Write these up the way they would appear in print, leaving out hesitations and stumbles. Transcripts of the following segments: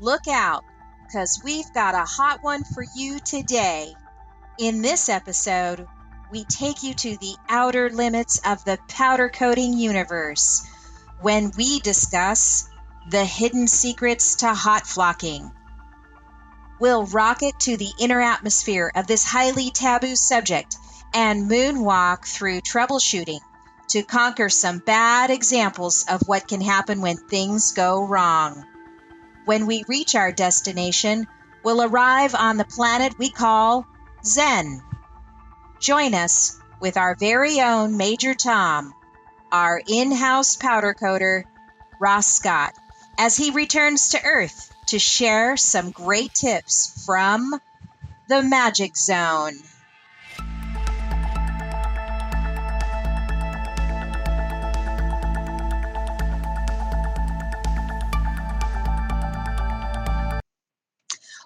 Look out, because we've got a hot one for you today. In this episode, we take you to the outer limits of the powder coating universe when we discuss the hidden secrets to hot flocking. We'll rocket to the inner atmosphere of this highly taboo subject and moonwalk through troubleshooting to conquer some bad examples of what can happen when things go wrong. When we reach our destination, we'll arrive on the planet we call Zen. Join us with our very own Major Tom, our in-house powder coater, RossKote, as he returns to Earth to share some great tips from the Magic Zone.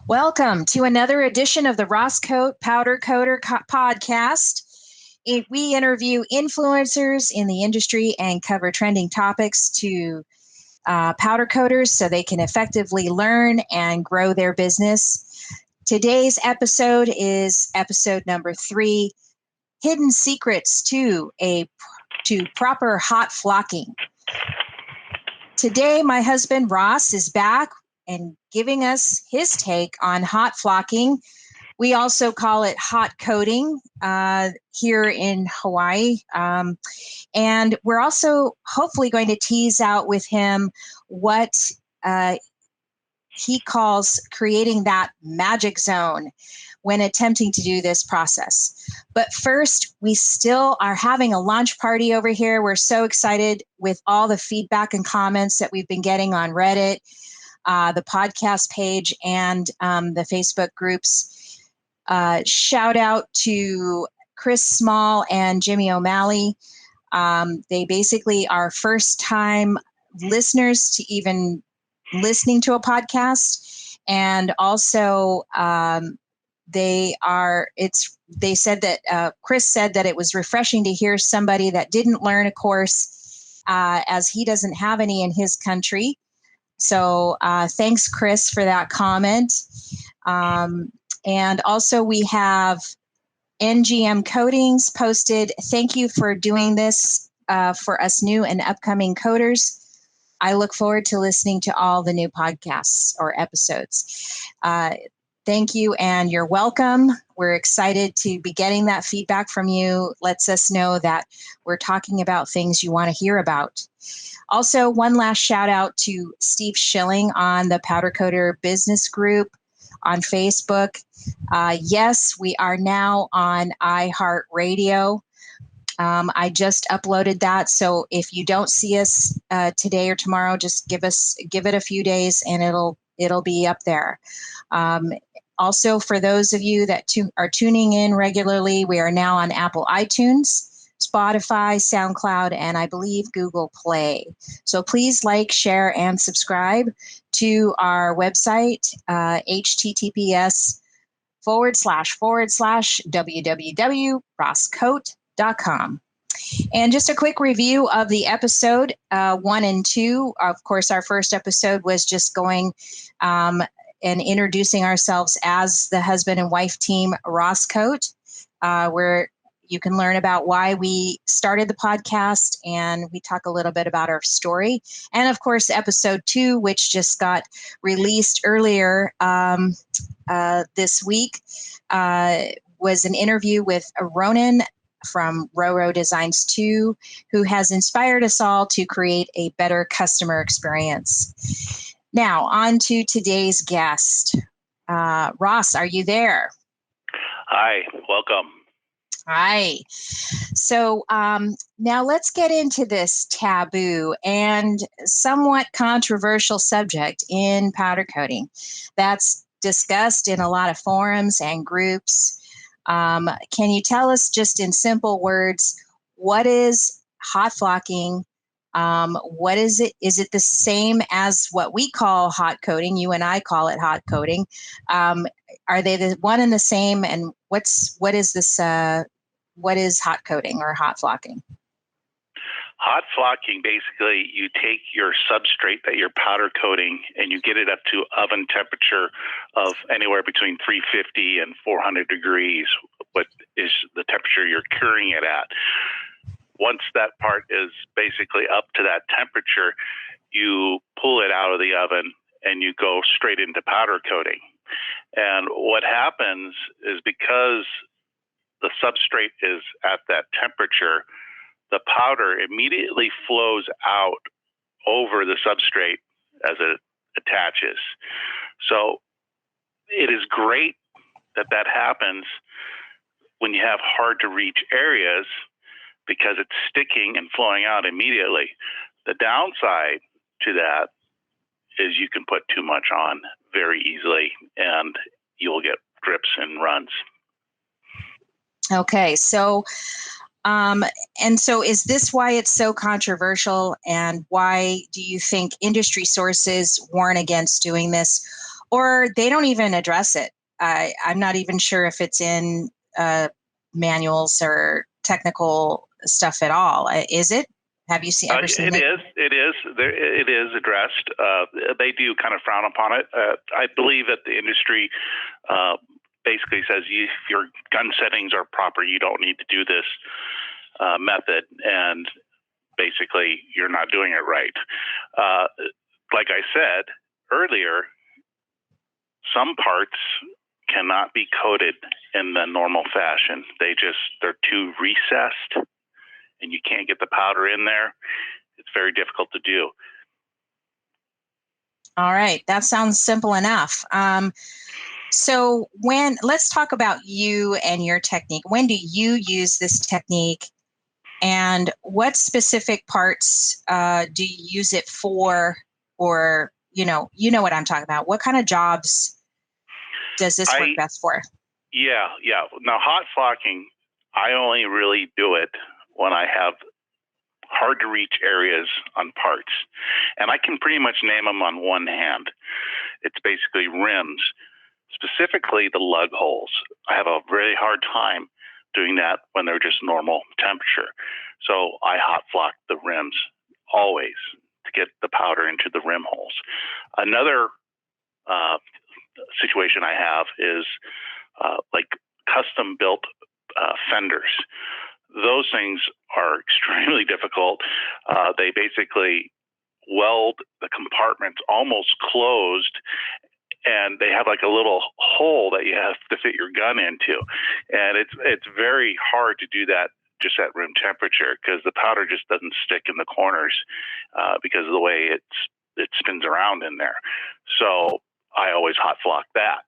Welcome to another edition of the RossKote Powder Coater podcast. We interview influencers in the industry and cover trending topics to powder coaters so they can effectively learn and grow their business. Today's episode is episode number 3, Hidden Secrets to Proper Hot Flocking. Today, my husband Ross is back and giving us his take on hot flocking. We also call it hot coating here in Hawaii. And we're also hopefully going to tease out with him what he calls creating that magic zone when attempting to do this process. But first, we still are having a launch party over here. We're so excited with all the feedback and comments that we've been getting on Reddit, the podcast page, and the Facebook groups. Shout out to Chris Small and Jimmy O'Malley. They basically are first time listeners to even listening to a podcast. And also they said that Chris said that it was refreshing to hear somebody that didn't learn a course as he doesn't have any in his country. So thanks, Chris, for that comment. And also we have NGM Coatings posted, thank you for doing this for us new and upcoming coders. I look forward to listening to all the new podcasts or episodes. Thank you, and you're welcome. We're excited to be getting that feedback from you. Lets us know that we're talking about things you want to hear about. Also, one last shout out to Steve Schilling on the Powder Coater Business Group on Facebook. Yes, we are now on iHeartRadio. I just uploaded that, so if you don't see us today or tomorrow, just give it a few days, and it'll be up there. Also, for those of you that are tuning in regularly, we are now on Apple iTunes, Spotify, SoundCloud, and I believe Google Play. So please like, share, and subscribe to our website, https://www.RossKote.com. And just a quick review of the episode 1 and 2. Of course, our first episode was just going and introducing ourselves as the husband and wife team RossKote, where you can learn about why we started the podcast, and we talk a little bit about our story. And of course, episode 2, which just got released earlier this week, was an interview with Ronan from Roro Designs 2, who has inspired us all to create a better customer experience. Now, on to today's guest. Ross, are you there? Hi, welcome. Hi. So now let's get into this taboo and somewhat controversial subject in powder coating that's discussed in a lot of forums and groups. Can you tell us just in simple words, what is hot flocking? What is it? Is it the same as what we call hot coating? You and I call it hot coating. Are they the one and the same? And what is this? What is hot coating or hot flocking? Hot flocking, basically, you take your substrate that you're powder coating and you get it up to oven temperature of anywhere between 350 and 400 degrees, what is the temperature you're curing it at. Once that part is basically up to that temperature, you pull it out of the oven and you go straight into powder coating. And what happens is, because the substrate is at that temperature, the powder immediately flows out over the substrate as it attaches. So it is great that that happens when you have hard to reach areas, because it's sticking and flowing out immediately. The downside to that is you can put too much on very easily and you'll get drips and runs. Okay, so and so is this why it's so controversial, and why do you think industry sources warn against doing this, or they don't even address it? I'm not even sure if it's in manuals or technical stuff at all. Is it? Have you ever seen it? It is addressed. They do kind of frown upon it. I believe that the industry basically says if your gun settings are proper, you don't need to do this method, and basically you're not doing it right. Like I said earlier, some parts cannot be coated in the normal fashion. They're too recessed and you can't get the powder in there. It's very difficult to do. All right, that sounds simple enough. So let's talk about you and your technique. When do you use this technique, and what specific parts do you use it for? Or, you know what I'm talking about. What kind of jobs does this work best for? Yeah. Now, hot flocking, I only really do it when I have hard to reach areas on parts. And I can pretty much name them on one hand. It's basically rims, specifically the lug holes. I have a very hard time doing that when they're just normal temperature. So I hot flock the rims always to get the powder into the rim holes. Another situation I have is like custom built fenders. Those things are extremely difficult. They basically weld the compartments almost closed, and they have like a little hole that you have to fit your gun into. And it's very hard to do that just at room temperature, because the powder just doesn't stick in the corners because of the way it spins around in there. So I always hot flock that.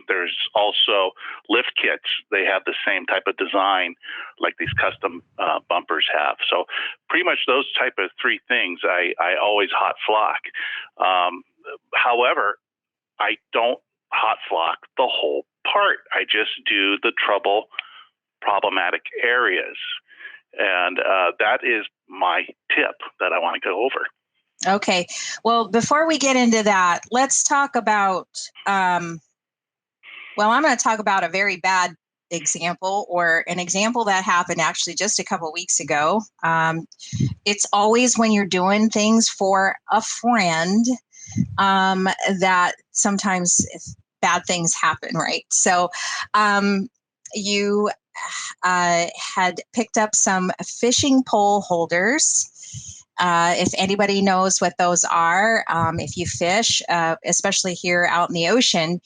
There's also lift kits. They have the same type of design like these custom bumpers have. So pretty much those type of three things I always hot flock. However, I don't hot flock the whole part. I just do the problematic areas. And that is my tip that I want to go over. Okay. Well, before we get into that, let's talk about, I'm going to talk about a very bad example, or an example that happened actually just a couple weeks ago. It's always when you're doing things for a friend that sometimes bad things happen, right? So you had picked up some fishing pole holders. If anybody knows what those are, if you fish, especially here out in the ocean,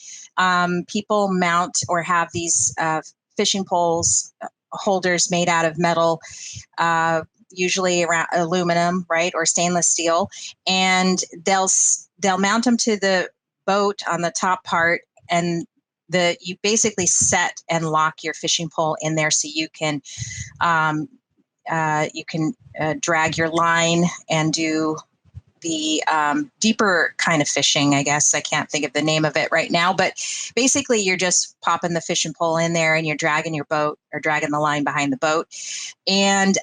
people mount or have these fishing poles holders made out of metal, usually around aluminum, right, or stainless steel, and they'll mount them to the boat on the top part, and you basically set and lock your fishing pole in there so you can drag your line and do the deeper kind of fishing, I guess. I can't think of the name of it right now, but basically you're just popping the fishing pole in there and you're dragging your boat, or dragging the line behind the boat. And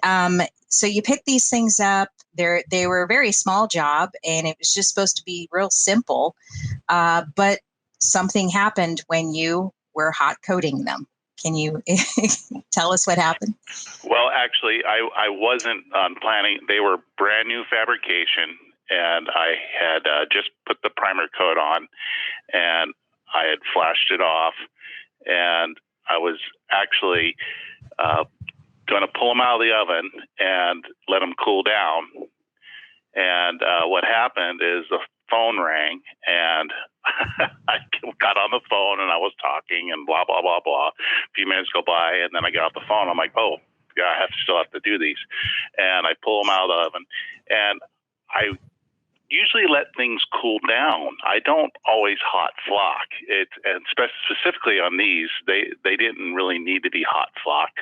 so you pick these things up. They were a very small job, and it was just supposed to be real simple, but something happened when you were hot coating them. Can you tell us what happened? Well, actually, I wasn't planning. They were brand new fabrication, and I had just put the primer coat on, and I had flashed it off, and I was actually going to pull them out of the oven and let them cool down. And what happened is the phone rang, and I got on the phone and I was talking and blah, blah, blah, blah. A few minutes go by, and then I got off the phone. I'm like, oh, yeah, I still have to do these. And I pull them out of the oven, and I usually let things cool down. I don't always hot flock it, and specifically on these, they didn't really need to be hot flocked.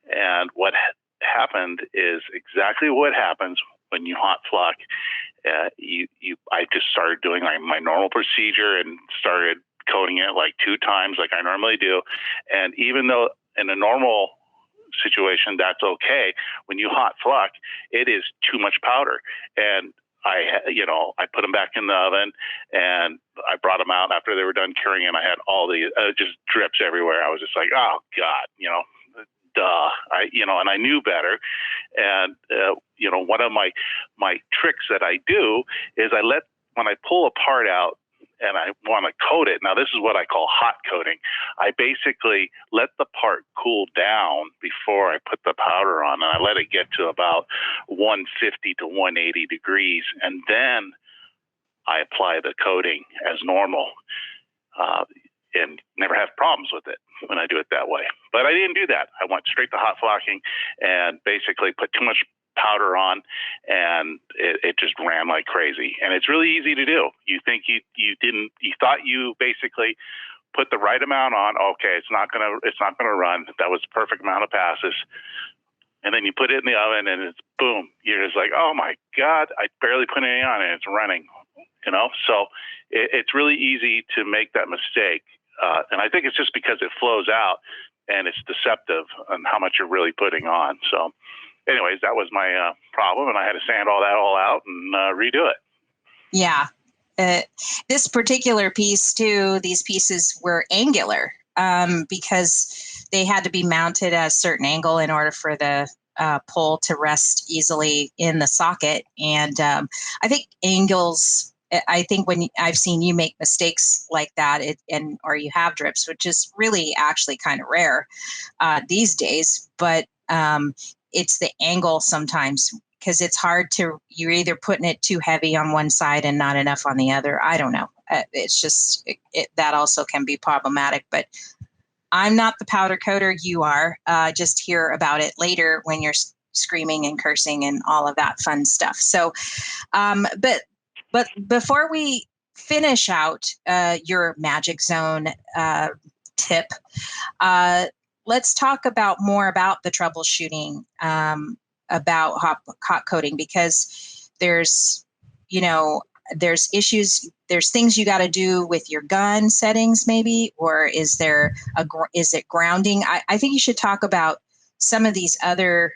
And what happened is exactly what happens when you hot flock. I just started doing like my normal procedure and started coating it like 2 times like I normally do. And even though in a normal situation that's okay, when you hot flock, it is too much powder. And I put them back in the oven, and I brought them out after they were done curing, and I had all the just drips everywhere. I was just like, oh God, duh. And I knew better. And one of my tricks that I do is when I pull a part out and I want to coat it. Now, this is what I call hot coating. I basically let the part cool down before I put the powder on, and I let it get to about 150 to 180 degrees, and then I apply the coating as normal, and never have problems with it when I do it that way. But I didn't do that. I went straight to hot flocking and basically put too much powder on, and it just ran like crazy. And it's really easy to do. You think you thought you basically put the right amount on. Okay, it's not gonna run. That was the perfect amount of passes. And then you put it in the oven, and it's boom. You're just like, oh my God, I barely put any on, and it's running. So it's really easy to make that mistake. And I think it's just because it flows out, and it's deceptive on how much you're really putting on. So anyways, that was my problem, and I had to sand all out and redo it. Yeah. This particular piece too, these pieces were angular because they had to be mounted at a certain angle in order for the pole to rest easily in the socket. And I think when I've seen you make mistakes like that, or you have drips, which is really actually kind of rare these days, but it's the angle sometimes, because it's hard you're either putting it too heavy on one side and not enough on the other. I don't know. It's just, that also can be problematic, but I'm not the powder coater. You are. Just hear about it later when you're screaming and cursing and all of that fun stuff. So, but before we finish out your Magic Zone tip, let's talk more about the troubleshooting about hot coating, because there's issues, there's things you got to do with your gun settings maybe, or is it grounding? I think you should talk about some of these other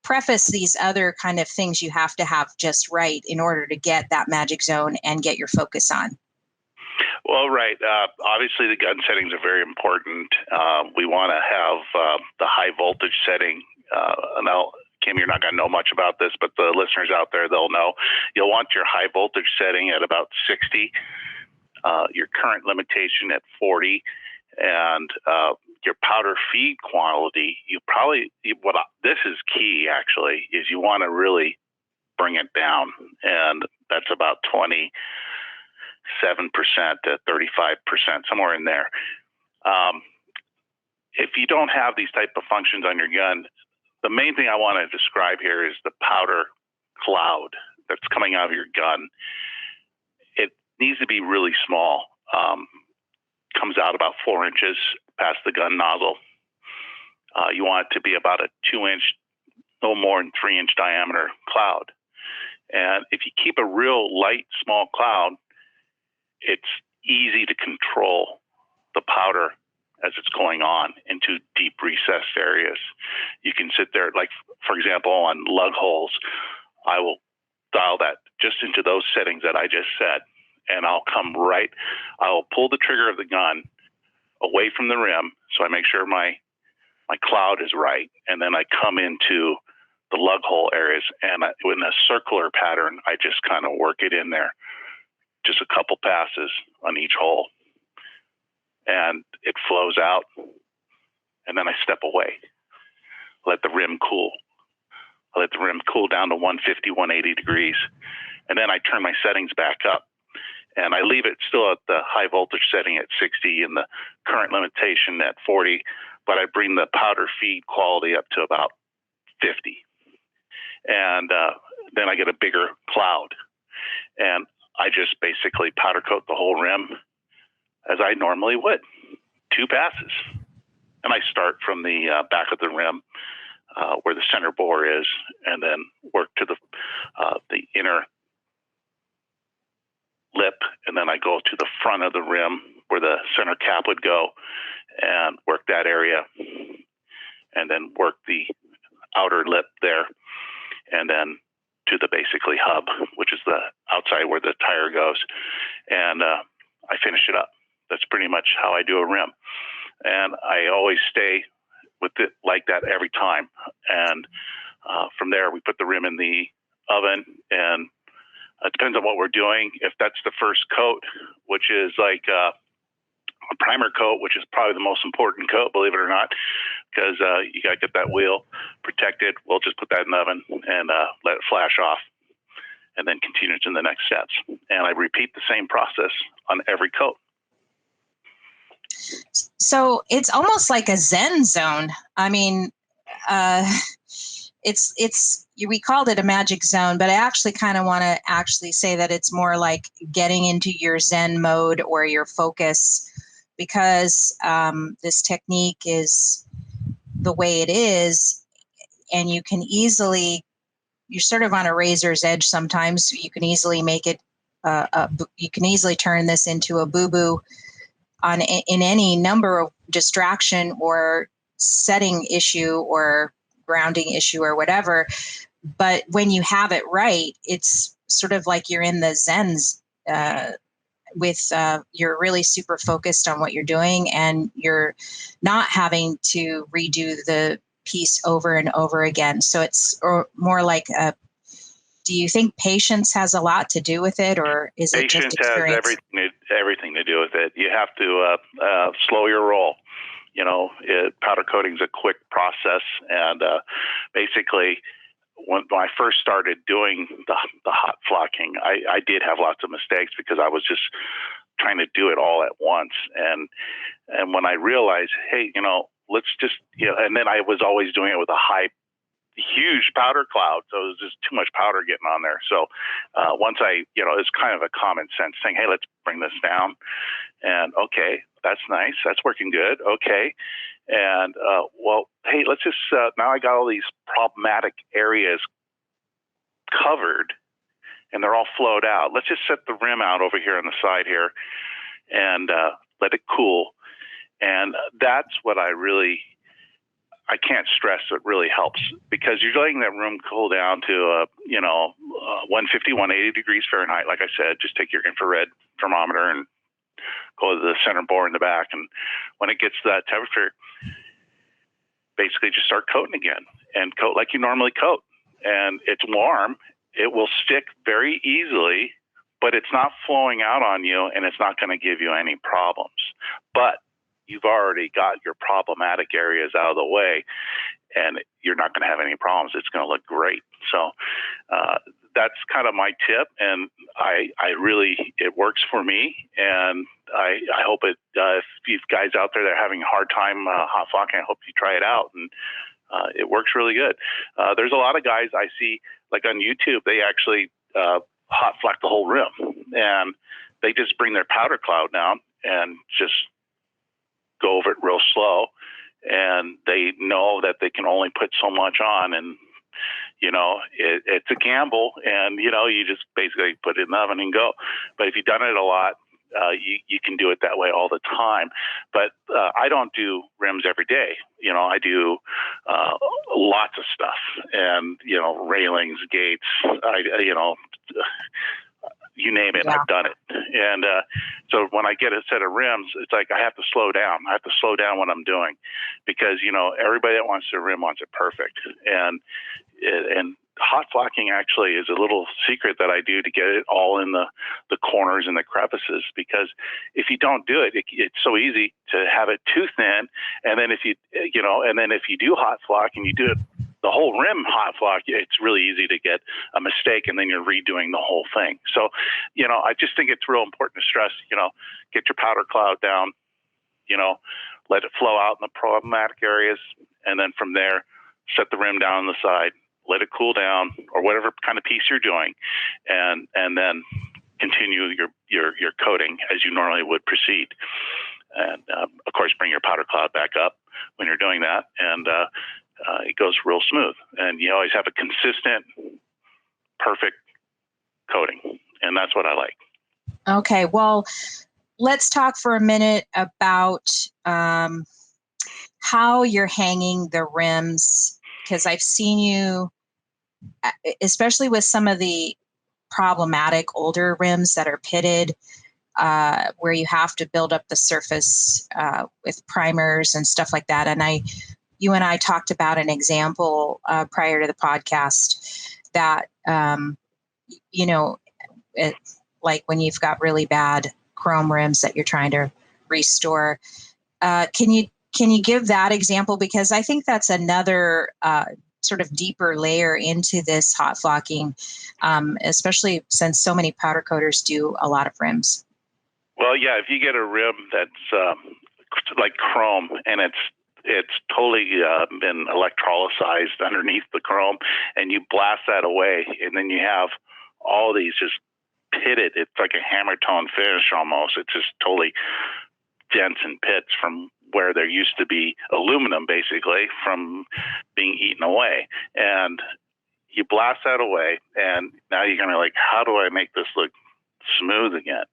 kind of things you have to have just right in order to get that Magic Zone and get your focus on. Well, right. Obviously, the gun settings are very important. We want to have the high voltage setting. Now, Kim, you're not going to know much about this, but the listeners out there, they'll know. You'll want your high voltage setting at about 60, your current limitation at 40, and your powder feed quality. This is key, actually, is you want to really bring it down, and that's about 27% to 35%, somewhere in there. If you don't have these type of functions on your gun, the main thing I want to describe here is the powder cloud that's coming out of your gun. It needs to be really small. Comes out about 4 inches past the gun nozzle. You want it to be about a 2-inch, no more than 3-inch diameter cloud. And if you keep a real light, small cloud, it's easy to control the powder as it's going on into deep recessed areas. You can sit there, like, for example, on lug holes, I will dial that just into those settings that I just said, and I will pull the trigger of the gun away from the rim. So I make sure my cloud is right. And then I come into the lug hole areas, and in a circular pattern, I just kind of work it in there. Just a couple passes on each hole. And it flows out. And then I step away. Let the rim cool. I let the rim cool down to 150, 180 degrees. And then I turn my settings back up. And I leave it still at the high voltage setting at 60 and the current limitation at 40. But I bring the powder feed quality up to about 50. And then I get a bigger cloud. And I just basically powder coat the whole rim as I normally would. 2 passes. And I start from the back of the rim where the center bore is, and then work to the inner lip, and then I go to the front of the rim where the center cap would go and work that area, and then work the outer lip there, and then to the basically hub, which is the outside where the tire goes, and I finish it up. That's pretty much how I do a rim. And I always stay with it like that every time. And from there, we put the rim in the oven, and it depends on what we're doing. If that's the first coat, which is like a primer coat, which is probably the most important coat, believe it or not, because you got to get that wheel protected. We'll just put that in the oven and let it flash off, and then continue to the next steps. And I repeat the same process on every coat. So it's almost like a Zen zone. I mean, we called it a magic zone, but I actually kind of want to actually say that it's more like getting into your Zen mode or your focus, because this technique is the way it is, and you can easily, you're sort of on a razor's edge sometimes. You can easily make it, you can easily turn this into a boo-boo in any number of distraction or setting issue or grounding issue or whatever. But when you have it right, it's sort of like you're in the Zens you're really super focused on what you're doing, and you're not having to redo the piece over and over again. So it's more like do you think patience has a lot to do with it, or is it just experience? Patience has everything to do with it. You have to slow your roll. You know, powder coating is a quick process, and basically, when I first started doing the hot flocking, I did have lots of mistakes because I was just trying to do it all at once. And when I realized, hey, let's just, and then I was always doing it with a huge powder cloud, so it was just too much powder getting on there. So once it's kind of a common sense thing. Hey, let's bring this down, and okay, that's nice, that's working good. Okay, and well, hey, let's just now I got all these problematic areas covered, and they're all flowed out. Let's just set the rim out over here on the side here, and let it cool. And that's what I can't stress, it really helps, because you're letting that room cool down to 150, 180 degrees Fahrenheit. Like I said, just take your infrared thermometer and go to the center bore in the back. And when it gets to that temperature, basically just start coating again, and coat like you normally coat. And it's warm. It will stick very easily, but it's not flowing out on you, and it's not going to give you any problems. But you've already got your problematic areas out of the way, and you're not going to have any problems. It's going to look great. So that's kind of my tip, and I really, it works for me, and I hope it, if you guys out there that are having a hard time hot flocking, I hope you try it out, and it works really good. There's a lot of guys I see, like on YouTube, they actually hot flock the whole rim, and they just bring their powder cloud down and just go over it real slow, and they know that they can only put so much on, and it's a gamble, and you just basically put it in the oven and go. But if you've done it a lot, you can do it that way all the time. But I don't do rims every day. I do lots of stuff, and railings, gates. You name it, Yeah. I've done it. And so when I get a set of rims, it's like I have to slow down. I have to slow down what I'm doing because, everybody that wants their rim wants it perfect. And hot flocking actually is a little secret that I do to get it all in the corners and the crevices, because if you don't do it, it's so easy to have it too thin. And then if you do hot flock and you do it the whole rim hot flock, it's really easy to get a mistake, and then you're redoing the whole thing. So, I just think it's real important to stress, get your powder cloud down, let it flow out in the problematic areas. And then from there, set the rim down on the side, let it cool down, or whatever kind of piece you're doing. And then continue your coating as you normally would proceed. And of course, bring your powder cloud back up when you're doing that. And, it goes real smooth, and you always have a consistent, perfect coating, and that's what I like. Okay, well, let's talk for a minute about how you're hanging the rims, because I've seen you, especially with some of the problematic older rims that are pitted, where you have to build up the surface with primers and stuff like that. And you and I talked about an example prior to the podcast that, like when you've got really bad chrome rims that you're trying to restore. Can you give that example? Because I think that's another sort of deeper layer into this hot flocking, especially since so many powder coaters do a lot of rims. Well, yeah, if you get a rim that's like chrome and it's totally been electrolyzed underneath the chrome, and you blast that away, and then you have all these just pitted. It's like a hammer tone finish almost. It's just totally dents and pits from where there used to be aluminum, basically, from being eaten away. And you blast that away, and now you're going to how do I make this look smooth again?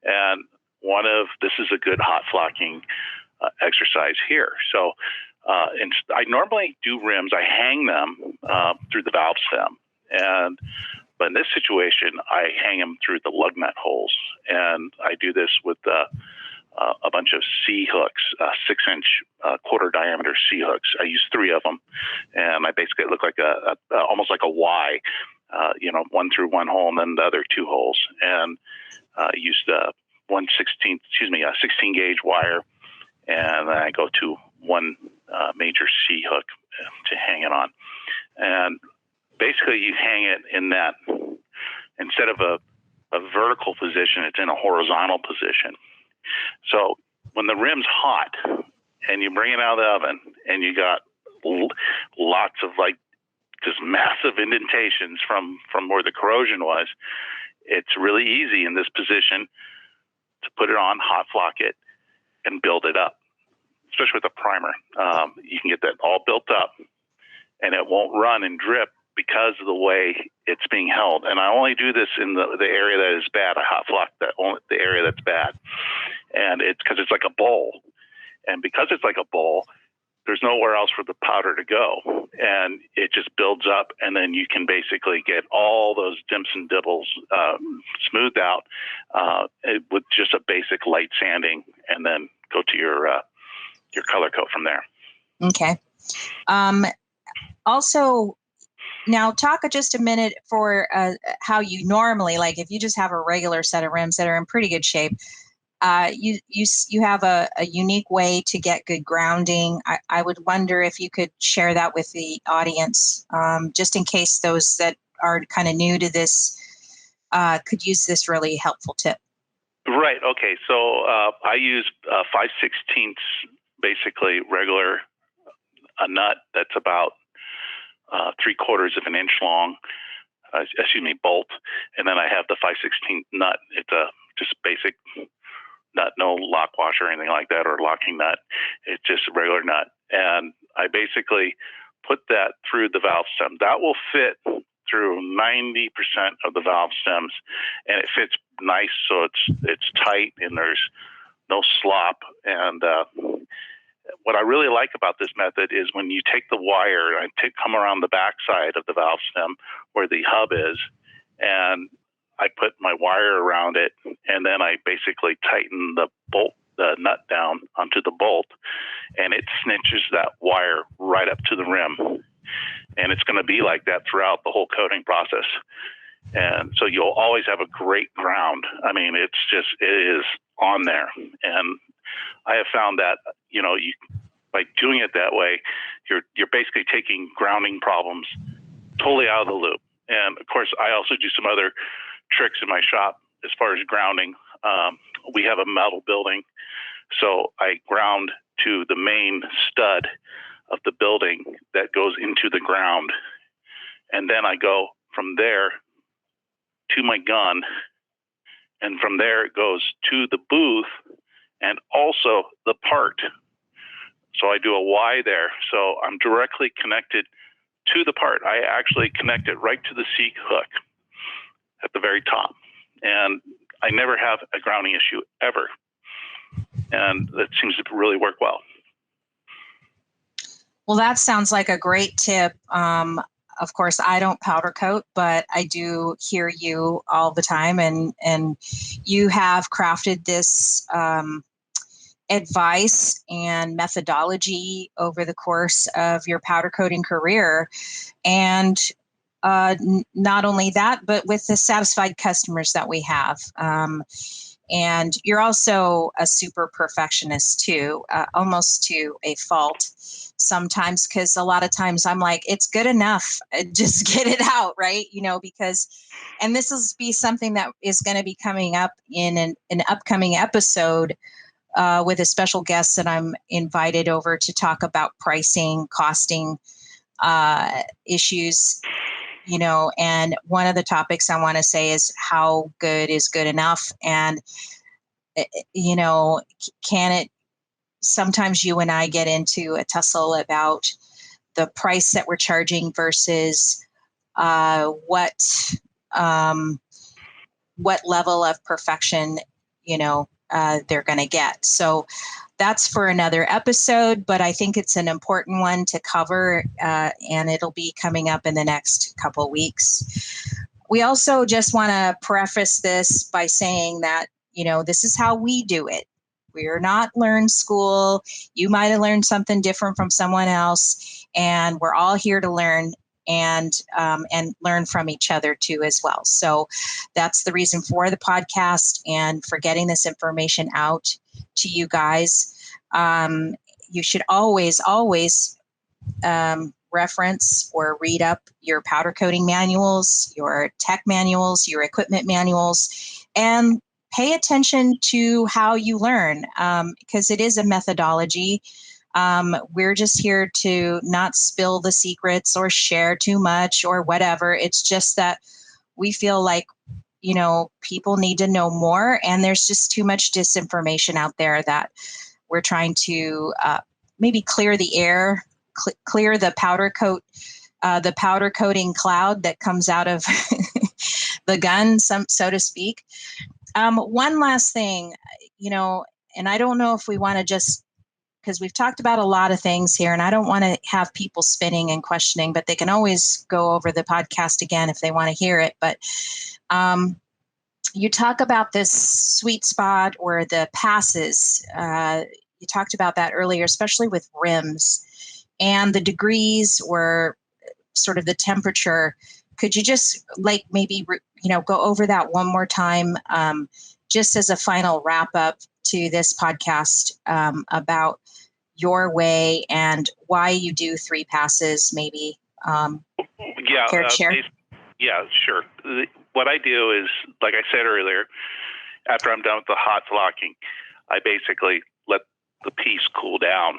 And this is a good hot flocking exercise here. So and I normally do rims. I hang them through the valve stem, but in this situation, I hang them through the lug nut holes, and I do this with a bunch of C hooks, 6-inch quarter diameter C hooks. I use 3 of them, and I basically look like almost like a Y, one through one hole and then the other 2 holes, and I used a 16 gauge wire. And then I go to one major C hook to hang it on. And basically you hang it in that, instead of a vertical position, it's in a horizontal position. So when the rim's hot and you bring it out of the oven and you got lots of just massive indentations from where the corrosion was, it's really easy in this position to put it on, hot flock it, and build it up, especially with a primer. You can get that all built up, and it won't run and drip because of the way it's being held. And I only do this in the area that is bad. I hot flock the area that's bad, and it's because it's like a bowl. And because it's like a bowl, there's nowhere else for the powder to go, and it just builds up, and then you can basically get all those dimps and dibbles smoothed out with just a basic light sanding, and then go to your color coat from there. Okay. Also, now talk just a minute for how you normally, if you just have a regular set of rims that are in pretty good shape, you have a unique way to get good grounding. I would wonder if you could share that with the audience, just in case those that are kind of new to this could use this really helpful tip. Right. Okay. So I use 5/16 basically regular a nut that's about 3/4 of an inch long. Bolt, and then I have the 5/16 nut. It's a just basic nut, no lock washer or anything like that, or locking nut. It's just a regular nut, and I basically put that through the valve stem. That will fit through 90% of the valve stems, and it fits nice, so it's tight and there's no slop. And what I really like about this method is when you take the wire, I come around the backside of the valve stem where the hub is, and I put my wire around it, and then I basically tighten the nut down onto the bolt, and it cinches that wire right up to the rim. And it's going to be like that throughout the whole coating process. And so you'll always have a great ground. I mean, it is on there. And I have found that, by doing it that way, you're basically taking grounding problems totally out of the loop. And of course, I also do some other tricks in my shop as far as grounding. We have a metal building, so I ground to the main stud of the building that goes into the ground. And then I go from there to my gun, and from there it goes to the booth and also the part. So I do a Y there. So I'm directly connected to the part. I actually connect it right to the C hook at the very top. And I never have a grounding issue ever. And that seems to really work well. Well, that sounds like a great tip. Of course, I don't powder coat, but I do hear you all the time. And you have crafted this advice and methodology over the course of your powder coating career. And not only that, but with the satisfied customers that we have. And you're also a super perfectionist too, almost to a fault sometimes, because a lot of times I'm like, it's good enough, just get it out, right? Because, and this will be something that is going to be coming up in an upcoming episode with a special guest that I'm invited over to talk about pricing, costing issues. And one of the topics I want to say is how good is good enough. And, can it, sometimes you and I get into a tussle about the price that we're charging versus what level of perfection, they're going to get. So that's for another episode, but I think it's an important one to cover, and it'll be coming up in the next couple of weeks. We also just want to preface this by saying that, this is how we do it. We're not Learn School. You might have learned something different from someone else, and we're all here to learn and learn from each other too as well. So that's the reason for the podcast and for getting this information out to you guys. You should always reference or read up your powder coating manuals, your tech manuals, your equipment manuals, and pay attention to how you learn, because it is a methodology. We're just here to not spill the secrets or share too much or whatever. It's just that we feel like, people need to know more, and there's just too much disinformation out there that we're trying to maybe clear the air, clear the powder coating cloud that comes out of the gun, so to speak. One last thing, and I don't know if we want to just, because we've talked about a lot of things here, and I don't want to have people spinning and questioning, but they can always go over the podcast again if they want to hear it. But you talk about this sweet spot or the passes. You talked about that earlier, especially with rims and the degrees or sort of the temperature. Could you just maybe go over that one more time, just as a final wrap up to this podcast, about your way and why you do 3 passes, maybe? Care to share? Yeah, sure. What I do is, like I said earlier, after I'm done with the hot flocking, I basically let the piece cool down.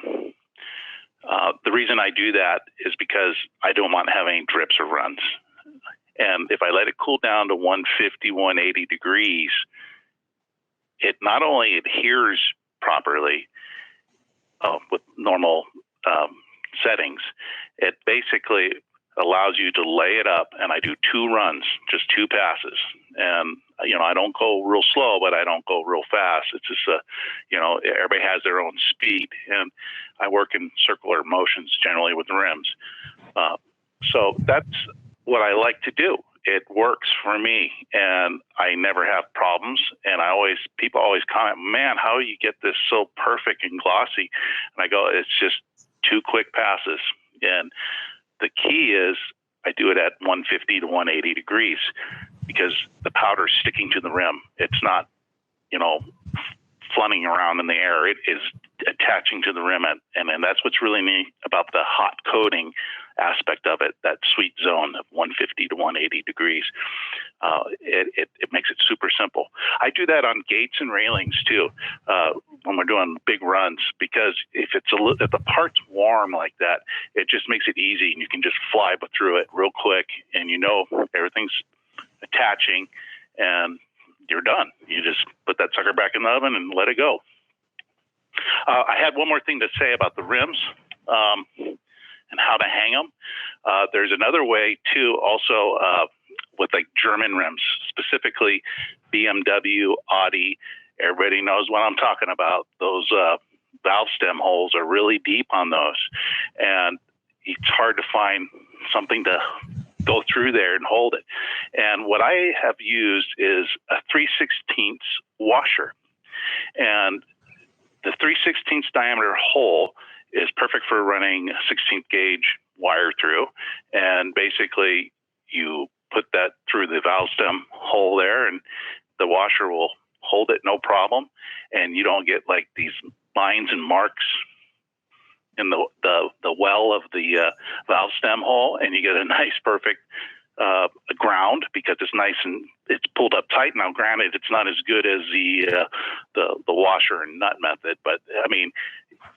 The reason I do that is because I don't want to have any drips or runs. And if I let it cool down to 150, 180 degrees, it not only adheres properly with normal settings, it basically allows you to lay it up. And I do 2 runs, just 2 passes. And, I don't go real slow, but I don't go real fast. It's just, everybody has their own speed. And I work in circular motions generally with rims. So that's what I like to do it works for me, and I never have problems. And people always comment, man, how you get this so perfect and glossy? And I go, it's just 2 quick passes. And the key is I do it at 150 to 180 degrees because the powder's sticking to the rim. It's not, flunning around in the air. It is attaching to the rim, and that's what's really neat about the hot coating aspect of it, that sweet zone of 150 to 180 degrees. It makes it super simple. I do that on gates and railings too when we're doing big runs, because if the part's warm like that, it just makes it easy, and you can just fly through it real quick, and everything's attaching, and you're done. You just put that sucker back in the oven and let it go. I had one more thing to say about the rims and how to hang them. There's another way too, also with like German rims, specifically BMW, Audi. Everybody knows what I'm talking about. Those valve stem holes are really deep on those, and it's hard to find something to go through there and hold it. And what I have used is a 3/16 washer. And the 3/16 diameter hole is perfect for running a 16th gauge wire through. And basically you put that through the valve stem hole there, and the washer will hold it no problem. And you don't get like these lines and marks in the well of the valve stem hole, and you get a nice perfect ground, because it's nice and it's pulled up tight. Now granted, it's not as good as the washer and nut method, but I mean,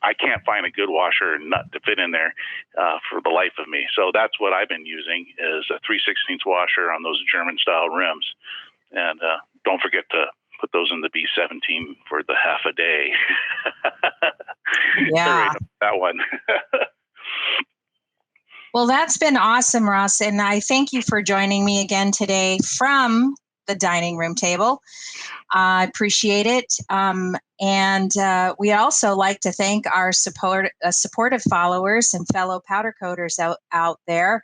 I can't find a good washer and nut to fit in there for the life of me. So that's what I've been using, is a 3/16 washer on those German style rims. And don't forget to put those in the B17 for the half a day. Yeah. That one. Well, that's been awesome, Ross. And I thank you for joining me again today from the dining room table. I appreciate it. And we also like to thank our supportive followers and fellow powder coaters out there.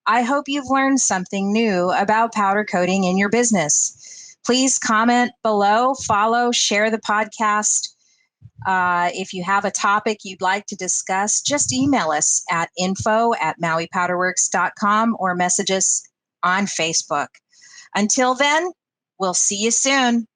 I hope you've learned something new about powder coating in your business. Please comment below, follow, share the podcast. If you have a topic you'd like to discuss, just email us at info@mauipowderworks.com or message us on Facebook. Until then, we'll see you soon.